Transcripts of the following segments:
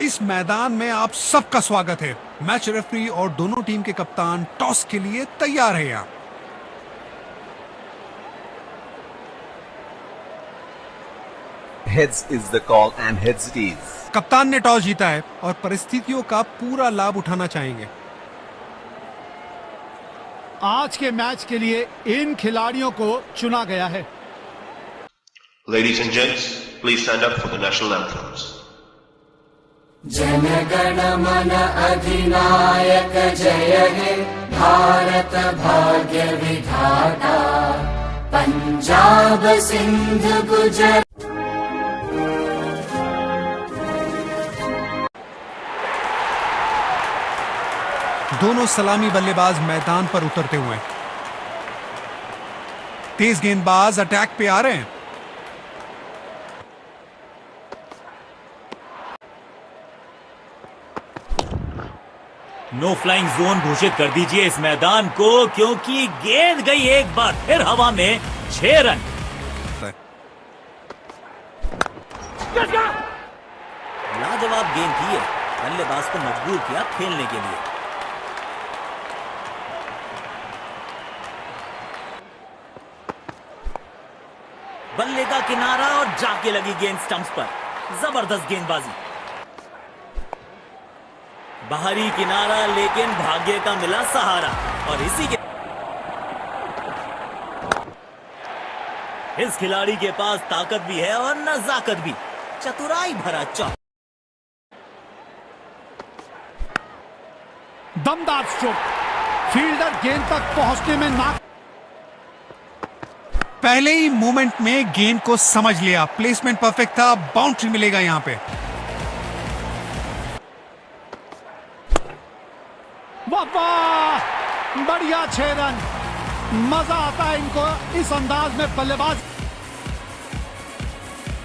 इस मैदान में आप सबका स्वागत है। मैच रेफरी और दोनों टीम के कप्तान टॉस के लिए तैयार है। यहाँ Heads is the call and heads it is. कप्तान ने टॉस जीता है और परिस्थितियों का पूरा लाभ उठाना चाहेंगे। आज के मैच के लिए इन खिलाड़ियों को चुना गया है। Ladies and gents, please stand up for the national anthems. Jana Gana मन अधिनायक जय हे भारत भाग्य विधाता पंजाब सिंध गुजरात। दोनों सलामी बल्लेबाज मैदान पर उतरते हुए तेज गेंदबाज अटैक पे आ रहे हैं। नो फ्लाइंग जोन घोषित कर दीजिए इस मैदान को, क्योंकि गेंद गई एक बार फिर हवा में 6 रन। लाजवाब गेंद थी, बल्लेबाज को मजबूर किया खेलने के लिए। बल्ले का किनारा और जाके लगी गेंद स्टंप्स पर। जबरदस्त गेंदबाजी, बाहरी किनारा, लेकिन भाग्य का मिला सहारा। और इसी के इस खिलाड़ी के पास ताकत भी है और नजाकत भी। चतुराई भरा चौक, दमदार स्ट्रोक, फील्डर गेंद तक पहुंचने में ना। पहले ही मूवमेंट में गेंद को समझ लिया, प्लेसमेंट परफेक्ट था, बाउंड्री मिलेगा यहां पे। वाह, बढ़िया 6 रन। मजा आता है इनको इस अंदाज में बल्लेबाज।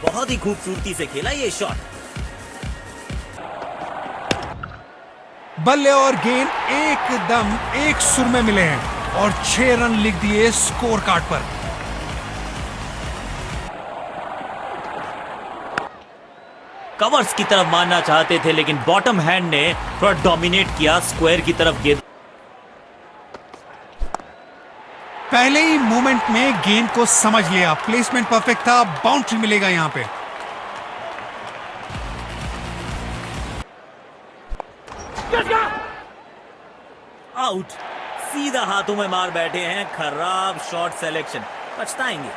बहुत ही खूबसूरती से खेला ये शॉट। बल्ले और गेंद एकदम एक सुर में मिले हैं और 6 रन लिख दिए स्कोर कार्ड पर। कवर्स की तरफ मारना चाहते थे, लेकिन बॉटम हैंड ने थोड़ा डोमिनेट किया स्क्वायर की तरफ गेंद। पहले ही मूवमेंट में गेंद को समझ लिया, प्लेसमेंट परफेक्ट था, बाउंड्री मिलेगा यहां पे। आउट, सीधा हाथों में मार बैठे हैं। खराब शॉट सिलेक्शन, पछताएंगे।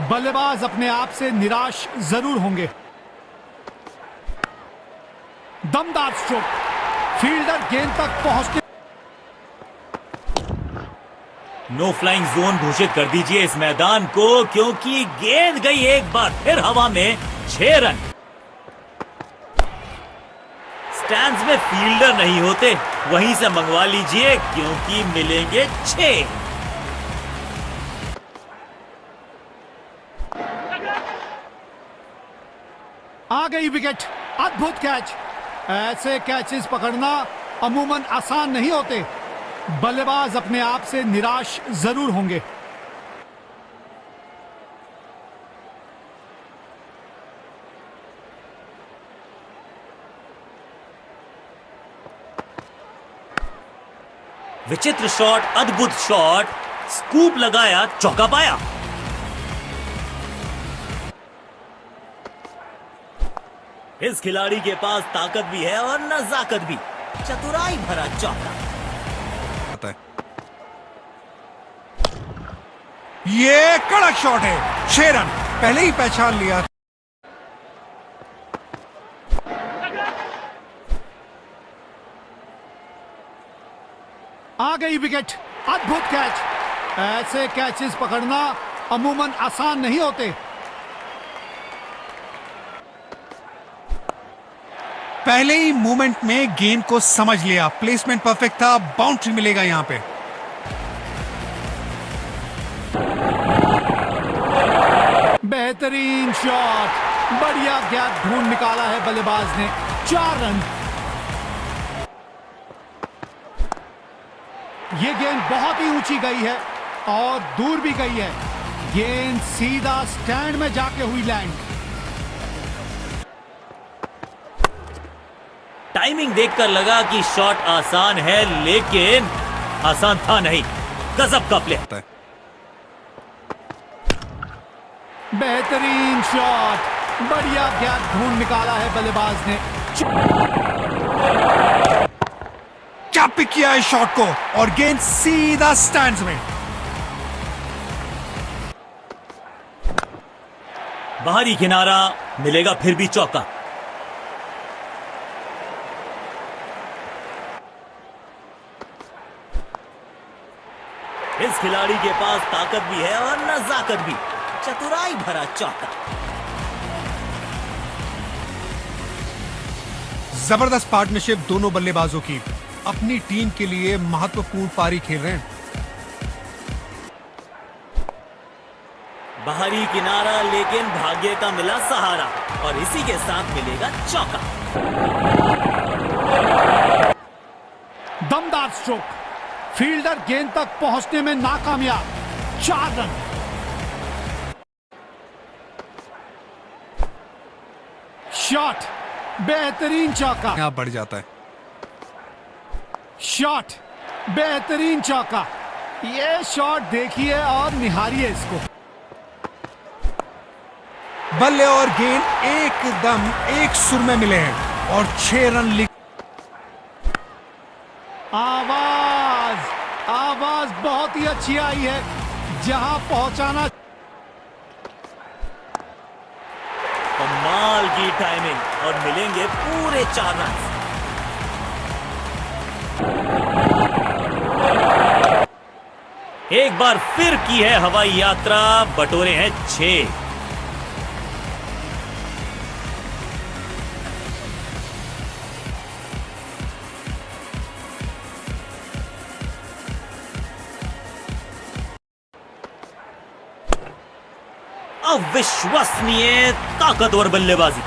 बल्लेबाज अपने आप से निराश जरूर होंगे। दमदार स्ट्रोक, फील्डर गेंद तक पहुंचने। नो फ्लाइंग जोन घोषित कर दीजिए इस मैदान को, क्योंकि गेंद गई एक बार फिर हवा में 6 रन। स्टैंड्स में फील्डर नहीं होते, वहीं से मंगवा लीजिए, क्योंकि मिलेंगे 6। आ गई विकेट, अद्भुत कैच। ऐसे कैचेस पकड़ना अमूमन आसान नहीं होते। बल्लेबाज अपने आप से निराश जरूर होंगे। विचित्र शॉट, अद्भुत शॉट, स्कूप लगाया, चौका पाया। इस खिलाड़ी के पास ताकत भी है और नजाकत भी। चतुराई भरा चौका। ये कड़क शॉट है, 6 रन पहले ही पहचान लिया। आ गई विकेट, अद्भुत कैच। ऐसे कैचेस पकड़ना अमूमन आसान नहीं होते। पहले ही मूवमेंट में गेंद को समझ लिया, प्लेसमेंट परफेक्ट था, बाउंड्री मिलेगा यहां पे। बेहतरीन शॉट, बढ़िया गैप ढूंढ निकाला है बल्लेबाज ने। 4 रन। ये गेंद बहुत ही ऊंची गई है और दूर भी गई है। गेंद सीधा स्टैंड में जाके हुई लैंड। टाइमिंग देखकर लगा कि शॉट आसान है, लेकिन आसान था नहीं। गजब का प्ले। बेहतरीन शॉट, बढ़िया गैप ढूंढ निकाला है बल्लेबाज ने। क्या पिक किया है शॉट को और गेंद सीधा स्टैंड्स में। बाहरी किनारा मिलेगा, फिर भी चौका। इस खिलाड़ी के पास ताकत भी है और नजाकत भी। चतुराई भरा चौका। जबरदस्त पार्टनरशिप दोनों बल्लेबाजों की, अपनी टीम के लिए महत्वपूर्ण पारी खेल रहे हैं। बाहरी किनारा, लेकिन भाग्य का मिला सहारा और इसी के साथ मिलेगा चौका। दमदार स्ट्रोक, फील्डर गेंद तक पहुंचने में नाकामयाब। 4 रन। शॉट, बेहतरीन चौका। यहां बढ़ जाता है। शॉट, बेहतरीन चौका। ये शॉट देखिए और निहारिए इसको। बल्ले और गेंद एकदम एक सुर में मिले हैं और 6 रन लिख। आवाज बहुत ही अच्छी आई है। जहां पहुंचाना। कमाल की टाइमिंग और मिलेंगे पूरे 4 रन। एक बार फिर की है हवाई यात्रा, बटोरे हैं 6। अविश्वसनीय ताकतवर बल्लेबाजी।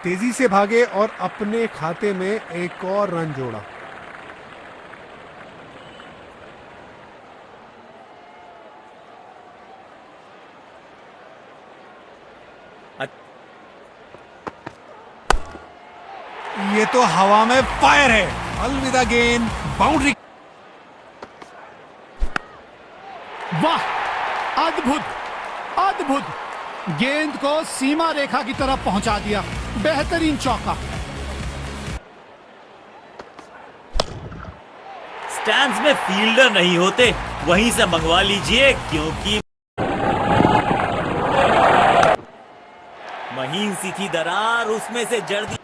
तेजी से भागे और अपने खाते में एक और रन जोड़ा। ये तो हवा में फायर है। अलविदा गेंद, बाउंड्री। वाह, अद्भुत अद्भुत। गेंद को सीमा रेखा की तरफ पहुंचा दिया। बेहतरीन चौका। स्टैंड्स में फील्डर नहीं होते, वहीं से मंगवा लीजिए, क्योंकि महीन सी थी दरार, उसमें से जड़ दी।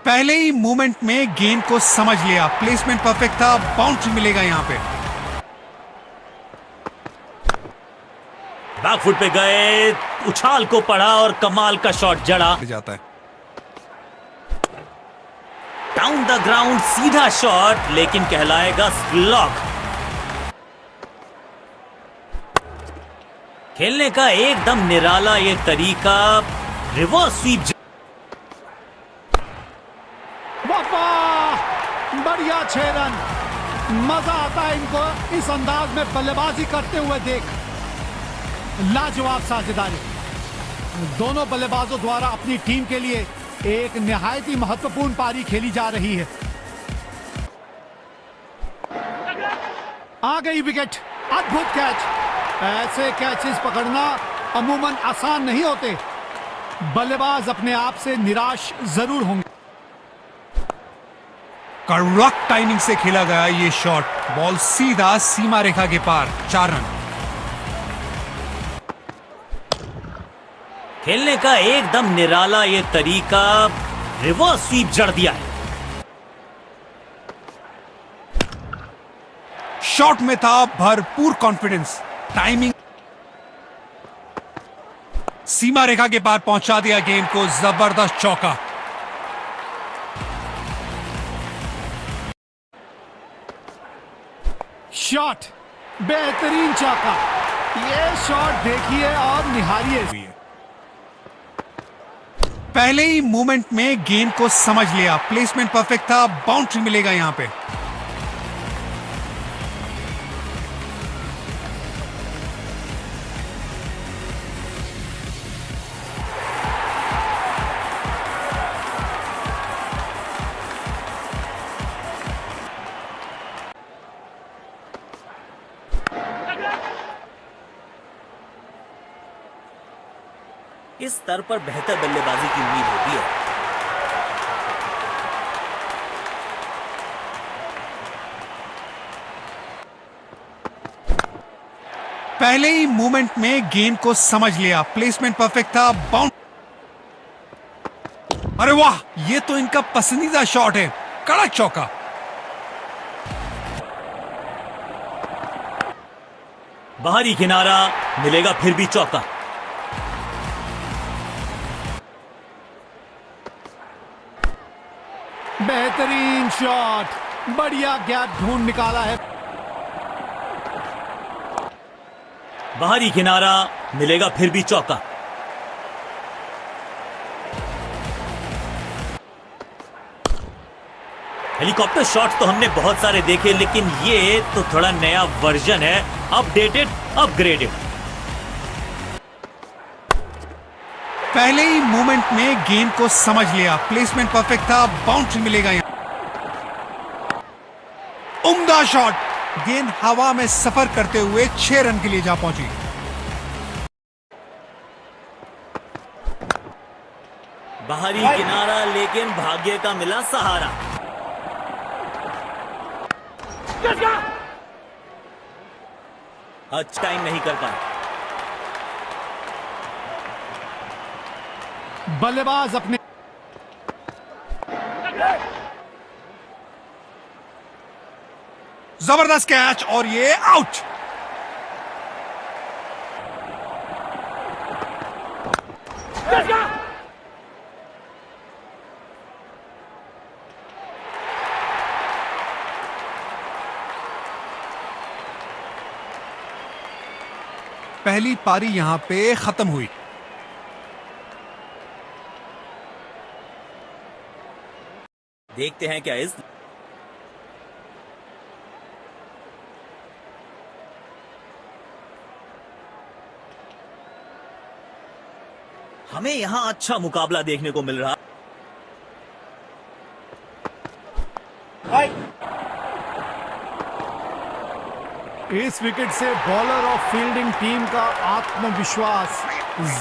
पहले ही मूवमेंट में गेंद को समझ लिया। प्लेसमेंट परफेक्ट था, बाउंड्री मिलेगा यहां पे। बैकफुट पे गए, उछाल को पढ़ा और कमाल का शॉट जड़ा जाता है। डाउन द ग्राउंड सीधा शॉट, लेकिन कहलाएगा स्लॉग। खेलने का एकदम निराला ये तरीका। Reverse sweep. बढ़िया 6 रन। मजा आता है इनको इस अंदाज में बल्लेबाजी करते हुए देख। लाजवाब साझेदारी। दोनों बल्लेबाजों द्वारा अपनी टीम के लिए एक निहायत ही महत्वपूर्ण पारी खेली जा रही है। आ गई विकेट। अद्भुत कैच। ऐसे कैचेस पकड़ना अमूमन आसान नहीं होते। बल्लेबाज अपने आप से निराश जरूर होंगे। कड़क टाइमिंग से खेला गया ये शॉट। बॉल सीधा सीमा रेखा के पार। 4 रन। खेलने का एकदम निराला ये तरीका। रिवर्स स्वीप जड़ दिया है। शॉट में था भरपूर कॉन्फिडेंस। टाइमिंग सीमा रेखा के पार पहुंचा दिया गेंद को। जबरदस्त चौका। शॉट, बेहतरीन चौका। ये शॉट देखिए और निहारिए। पहले ही मूवमेंट में गेंद को समझ लिया, प्लेसमेंट परफेक्ट था, बाउंड्री मिलेगा यहां पे। इस स्तर पर बेहतर बल्लेबाजी की उम्मीद होती है। पहले ही मूवमेंट में गेंद को समझ लिया, प्लेसमेंट परफेक्ट था, बाउंड। अरे वाह, ये तो इनका पसंदीदा शॉट है, कड़क चौका। बाहरी किनारा, मिलेगा फिर भी चौका। बेहतरीन शॉट, बढ़िया गैप ढूंढ निकाला है। बाहरी किनारा, मिलेगा फिर भी चौका। हेलीकॉप्टर शॉट्स तो हमने बहुत सारे देखे, लेकिन ये तो थोड़ा नया वर्जन है, अपडेटेड, अपग्रेडेड। पहले ही मूवमेंट में गेंद को समझ लिया, प्लेसमेंट परफेक्ट था, बाउंड्री मिलेगा यहां। उम्दा शॉट, गेंद हवा में सफर करते हुए 6 रन के लिए जा पहुंची। बाहरी किनारा, लेकिन भाग्य का मिला सहारा। अच्छा टाइम नहीं कर पाए। बल्लेबाज अपने जबरदस्त कैच और ये आउट। पहली पारी यहां पे खत्म हुई। देखते हैं क्या इस हमें यहां अच्छा मुकाबला देखने को मिल रहा। इस विकेट से बॉलर और फील्डिंग टीम का आत्मविश्वास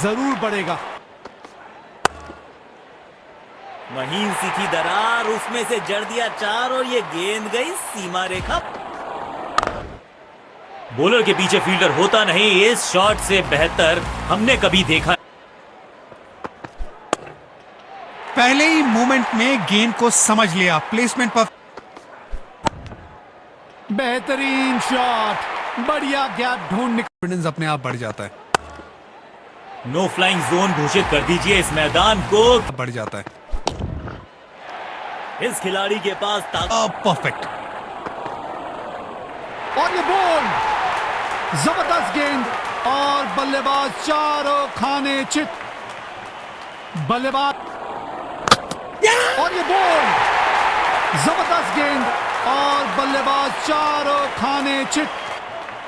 जरूर बढ़ेगा। महीन सी थी दरार, उसमें से जड़ दिया 4 और ये गेंद गई सीमा रेखा। बॉलर के पीछे फील्डर होता नहीं, इस शॉट से बेहतर हमने कभी देखा। पहले ही मूवमेंट में गेंद को समझ लिया, प्लेसमेंट पर बेहतरीन शॉट, बढ़िया गैप ढूंढ कॉन्फिडेंस अपने आप बढ़ जाता है, नो फ्लाइंग जोन घोषित कर दीजिए इस मैदान को। बढ़ जाता है। इस खिलाड़ी के पास ताकत। परफेक्ट। और ये बॉल, जबरदस्त गेंद और बल्लेबाज चारों खाने चित। बल्लेबाज और ये बॉल, जबरदस्त गेंद और बल्लेबाज चारों खाने चित।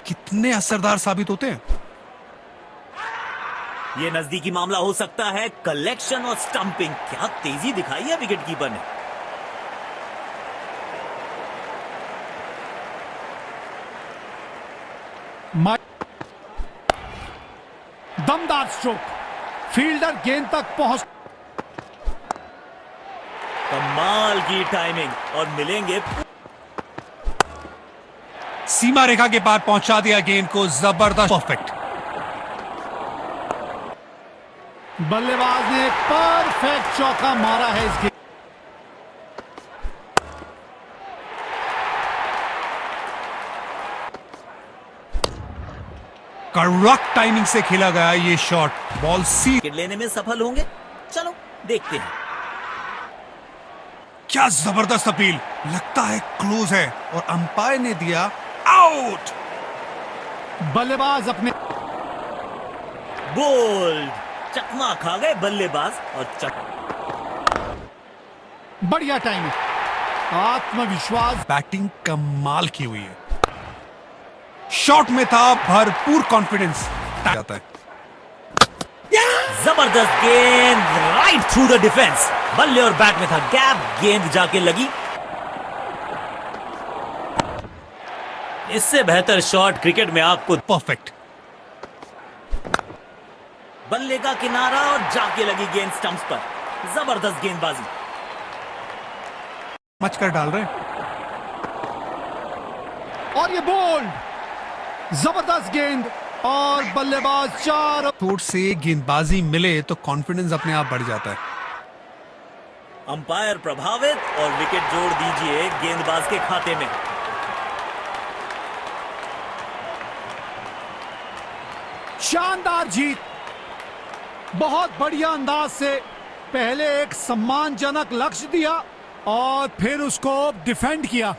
कितने असरदार साबित होते हैं। ये नजदीकी मामला हो सकता है। कलेक्शन और स्टंपिंग, क्या तेजी दिखाई है विकेटकीपर ने। दमदार स्ट्रोक, फील्डर गेंद तक पहुंच। कमाल की टाइमिंग और मिलेंगे। सीमा रेखा के पार पहुंचा दिया गेंद को, जबरदस्त, परफेक्ट। बल्लेबाज ने परफेक्ट चौका मारा है इस गेंद। कड़क टाइमिंग से खेला गया ये शॉट, बॉल सी। विकेट लेने में सफल होंगे, चलो देखते हैं। क्या जबरदस्त अपील, लगता है क्लोज है और अंपायर ने दिया आउट। बल्लेबाज अपने बोल्ड, चकमा खा गए बल्लेबाज और बढ़िया टाइमिंग, आत्मविश्वास। बैटिंग कमाल की हुई है, शॉट में था भरपूर कॉन्फिडेंस जाता है। जबरदस्त गेंद राइट थ्रू द डिफेंस। बल्ले और बैट में था गैप, गेंद जाके लगी। इससे बेहतर शॉट क्रिकेट में आपको परफेक्ट। बल्ले का किनारा और जाके लगी गेंद स्टंप्स पर। जबरदस्त गेंदबाजी। मच कर डाल रहे। और ये बोल्ड, जबरदस्त गेंद और बल्लेबाज चार। चोट से गेंदबाजी मिले तो कॉन्फिडेंस अपने आप बढ़ जाता है। अंपायर प्रभावित और विकेट जोड़ दीजिए गेंदबाज के खाते में। शानदार जीत, बहुत बढ़िया अंदाज से पहले एक सम्मानजनक लक्ष्य दिया और फिर उसको डिफेंड किया।